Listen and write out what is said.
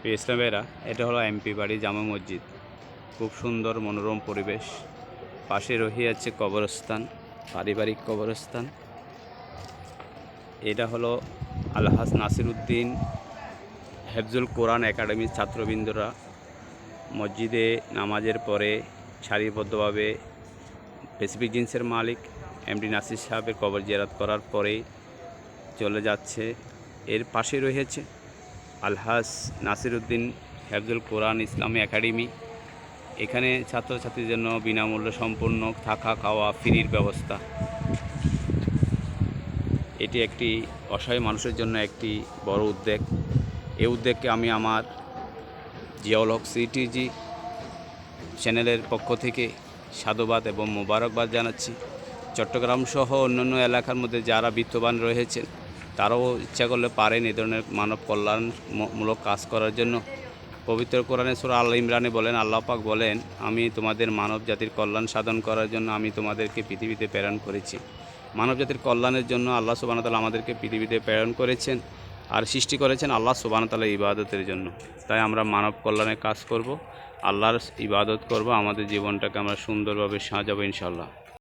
ইসলামেরা এটা হলো এমপি বাড়ি জামা মসজিদ। খুব সুন্দর মনোরম পরিবেশ। পাশে রহিয়াছে কবরস্থান, পারিবারিক কবরস্থান। এটা হলো আলহাজ নাসিরউদ্দিন হেফজুল কোরআন একাডেমির ছাত্রবৃন্দরা মসজিদে নামাজের পরে সারিবদ্ধভাবে স্পেসিফিক জিন্সের মালিক এমডি নাসির সাহেবের কবর জিয়ারত করার পরেই চলে যাচ্ছে। এর পাশে রয়েছে আলহাজ নাসিরউদ্দিন হেফজুল কোরআন ইসলামী একাডেমি। এখানে ছাত্রছাত্রীদের জন্য বিনামূল্যে সম্পূর্ণ থাকা খাওয়া ফ্রির ব্যবস্থা। এটি একটি অসহায় মানুষের জন্য একটি বড় উদ্যোগ। এই উদ্যোগকে আমি আমার জিয়াউল হক সিটিজি চ্যানেলের পক্ষ থেকে সাধুবাদ এবং মোবারকবাদ জানাচ্ছি। চট্টগ্রাম সহ অন্যান্য এলাকার মধ্যে যারা বিত্তবান রয়েছেন তারাও ইচ্ছা করলে পারেন এ ধরনের মানব কল্যাণমূলক কাজ করার জন্য। পবিত্র কোরআনে সূরা আল ইমরানে বলেন, আল্লাহ পাক বলেন, আমি তোমাদের মানব জাতির কল্যাণ সাধন করার জন্য আমি তোমাদেরকে পৃথিবীতে প্রেরণ করেছি। মানব জাতির কল্যাণের জন্য আল্লাহ সুবহানাহু ওয়া তাআলা আমাদেরকে পৃথিবীতে প্রেরণ করেছেন আর সৃষ্টি করেছেন আল্লাহ সুবহানাহু ওয়া তাআলার ইবাদতের জন্য। তাই আমরা মানব কল্যাণের কাজ করব, আল্লাহর ইবাদত করব, আমাদের জীবনটাকে আমরা সুন্দরভাবে সাজাবো ইনশাআল্লাহ।